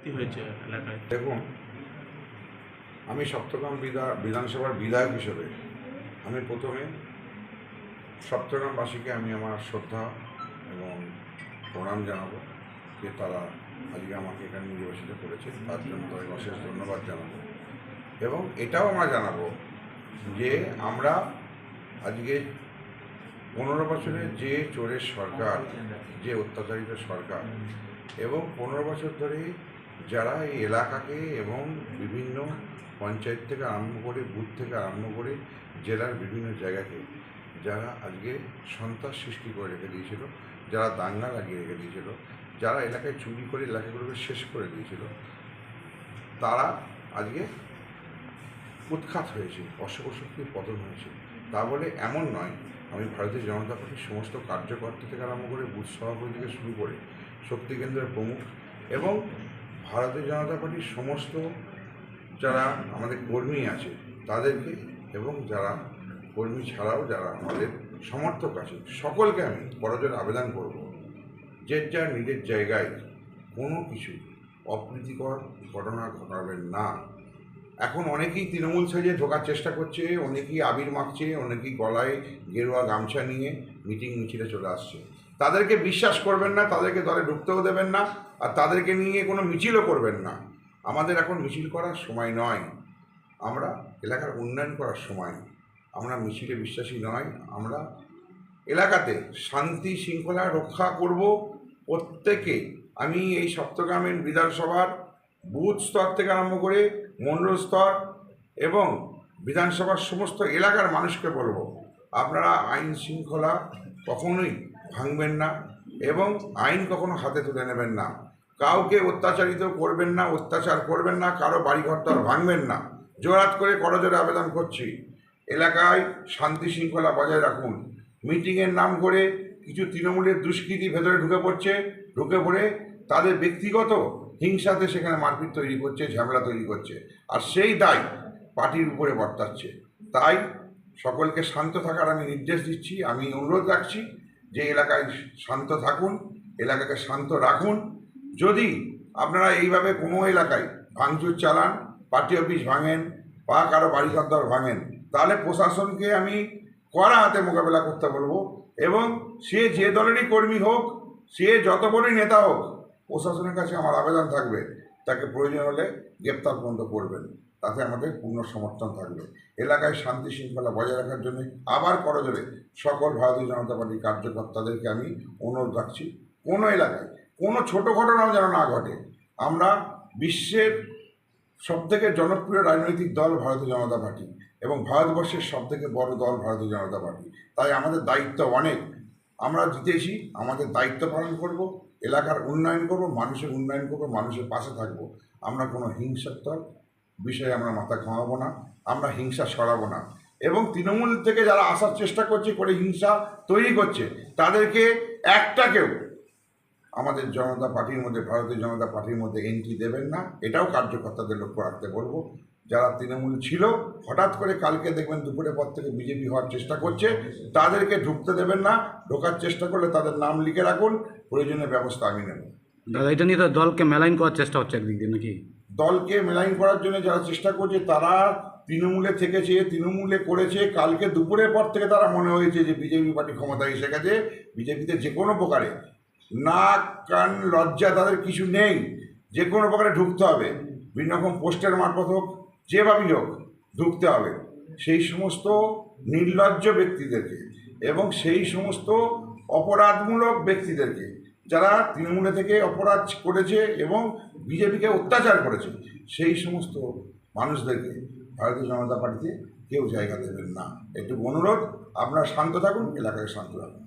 কি হয়েছে এলাকায়? দেখুন, আমি সপ্তগ্রাম বিধানসভার বিধায়ক হিসেবে আমি প্রথমে সপ্তগ্রামবাসীকে আমি আমার শ্রদ্ধা এবং প্রণাম জানাবো যে তারা আজকে আমাকে এখানে নির্বাচিত করেছে, তার জন্য তাদের অশেষ ধন্যবাদ জানাবো। এবং এটাও আমরা জানাবো যে আমরা আজকে 15 বছরের যে চোরের সরকার, যে অত্যাচারিত সরকার, এবং 15 বছর ধরে যারা এই এলাকাকে এবং বিভিন্ন পঞ্চায়েত থেকে আরম্ভ করে বুথ থেকে আরম্ভ করে জেলার বিভিন্ন জায়গাকে যারা আজকে সন্ত্রাস সৃষ্টি করে রেখে দিয়েছিল, যারা দাঙ্গা লাগিয়ে রেখে দিয়েছিল, যারা এলাকায় চুরি করে এলাকাগুলোকে শেষ করে দিয়েছিল, তারা আজকে উৎখাত হয়েছে, অশুভ শক্তির পতন হয়েছে। তা বলে এমন নয় আমি ভারতীয় জনতা পার্টির সমস্ত কার্যকর্তা থেকে আরম্ভ করে বুথ সভাপতি থেকে শুরু করে শক্তি কেন্দ্রের প্রমুখ এবং ভারতীয় জনতা পার্টির সমস্ত যারা আমাদের কর্মী আছে তাদেরকে, এবং যারা কর্মী ছাড়াও যারা আমাদের সমর্থক আছে, সকলকে আমি বড়জোর আবেদন করব যে যার নিজের জায়গায় কোনো কিছু অপ্রীতিকর ঘটনা ঘটাবেন না। এখন অনেকেই তৃণমূল সাজিয়ে ঢোকার চেষ্টা করছে, অনেকেই আবির মাখছে, অনেকেই গলায় গেরুয়া গামছা নিয়ে মিটিং মিছিলে চলে আসছে। তাদেরকে বিশ্বাস করবেন না, তাদেরকে দলে ঢুকতেও দেবেন না, আর তাদেরকে নিয়ে কোনো মিছিলও করবেন না। আমাদের এখন মিছিল করার সময় নয়, আমরা এলাকার উন্নয়ন করার সময়। আমরা মিছিলে বিশ্বাসী নয়, আমরা এলাকাতে শান্তি শৃঙ্খলা রক্ষা করব প্রত্যেকে। আমি এই সপ্তগ্রামের বিধানসভার বুথ স্তর থেকে আরম্ভ করে মণ্ডল স্তর এবং বিধানসভার সমস্ত এলাকার মানুষকে বলব, আপনারা আইন শৃঙ্খলা কখনোই ভাঙবেন না এবং আইন কখনো হাতে তুলে নেবেন না। কাউকে অত্যাচারিত করবেন না, অত্যাচার করবেন না, কারো বাড়িঘরটার ভাঙবেন না। জোরাত করে করজোরে আবেদন করছি, এলাকায় শান্তি শৃঙ্খলা বজায় রাখুন। মিটিংয়ের নাম করে কিছু তৃণমূলের দুষ্কৃতী ভেতরে ঢুকে পড়ে তাদের ব্যক্তিগত হিংসাতে সেখানে মারপিট তৈরি করছে, ঝামেলা তৈরি করছে, আর সেই দায় পার্টির উপরে বর্তাচ্ছে। তাই সকলকে শান্ত থাকার আমি নির্দেশ দিচ্ছি, আমি অনুরোধ রাখছি যে এলাকায় শান্ত থাকুন, এলাকাকে শান্ত রাখুন। যদি আপনারা এইভাবে কোনো এলাকায় ভাঙচুর চালান, পার্টি অফিস ভাঙেন বা কারো বাড়িঘর ভাঙেন, তাহলে প্রশাসনকে আমি কড়া হাতে মোকাবেলা করতে বলবো। এবং সে যে দলেরই কর্মী হোক, সে যত বড়ই নেতা হোক, প্রশাসনের কাছে আমার আবেদন থাকবে তাকে প্রয়োজন হলে গ্রেপ্তার পর্যন্ত করবেন, তাতে আমাদের পূর্ণ সমর্থন থাকবে। এলাকায় শান্তি শৃঙ্খলা বজায় রাখার জন্য আবার করজোরে সকল ভারতীয় জনতা পার্টির কার্যকর্তাদেরকে আমি অনুরোধ রাখছি, কোনো এলাকায় কোনো ছোটো ঘটনাও যেন না ঘটে। আমরা বিশ্বের সবথেকে জনপ্রিয় রাজনৈতিক দল ভারতীয় জনতা পার্টি এবং ভারতবর্ষের সবথেকে বড় দল ভারতীয় জনতা পার্টি। তাই আমাদের দায়িত্ব অনেক, আমরা জিতেছি, আমাদের দায়িত্ব পালন করব, এলাকার উন্নয়ন করব, মানুষের উন্নয়ন করব, মানুষের পাশে থাকব। আমরা কোনো হিংসাত্মক বিষয়ে আমরা মাথা ঘামাবো না, আমরা হিংসা সরাবো না। এবং তৃণমূল থেকে যারা আসার চেষ্টা করছে, করে হিংসা তৈরি করছে, তাদেরকে একটাকেও আমাদের জনতা পার্টির মধ্যে, ভারতীয় জনতা পার্টির মধ্যে এন্ট্রি দেবেন না, এটাও কার্যকর্তাদের লক্ষ্য রাখতে বলবো। যারা তৃণমূল ছিল, হঠাৎ করে কালকে দেখবেন দুপুরের পর থেকে বিজেপি হওয়ার চেষ্টা করছে, তাদেরকে ঢুকতে দেবেন না। ঢোকার চেষ্টা করলে তাদের নাম লিখে রাখুন, প্রয়োজনীয় ব্যবস্থা আমি নেব। দাদা, এটা নিয়ে তো দলকে মেলাইন করার চেষ্টা হচ্ছে একদিক দিয়ে নাকি? দলকে মেলাইন করার জন্য যারা চেষ্টা করছে, তারা তৃণমূলে থেকেছে, তৃণমূলে করেছে। কালকে দুপুরের পর থেকে তারা মনে হয়েছে যে বিজেপি পার্টি ক্ষমতায় এসে গেছে, বিজেপিতে যে কোনো প্রকারে নাক কান লজ্জা তাদের কিছু নেই, যে কোনো প্রকারে ঢুকতে হবে, বিভিন্ন রকম পোস্টের মারফত হোক, যেভাবেই হোক ঢুকতে হবে। সেই সমস্ত নির্লজ্জ ব্যক্তিদেরকে এবং সেই সমস্ত অপরাধমূলক ব্যক্তিদেরকে, যারা তৃণমূলে থেকে অপরাধ করেছে এবং বিজেপিকে অত্যাচার করেছে, সেই সমস্ত মানুষদেরকে ভারতীয় জনতা পার্টিতে কেউ জায়গা দেবেন না। একটু অনুরোধ, আপনারা শান্ত থাকুন, এলাকায় শান্ত রাখুন।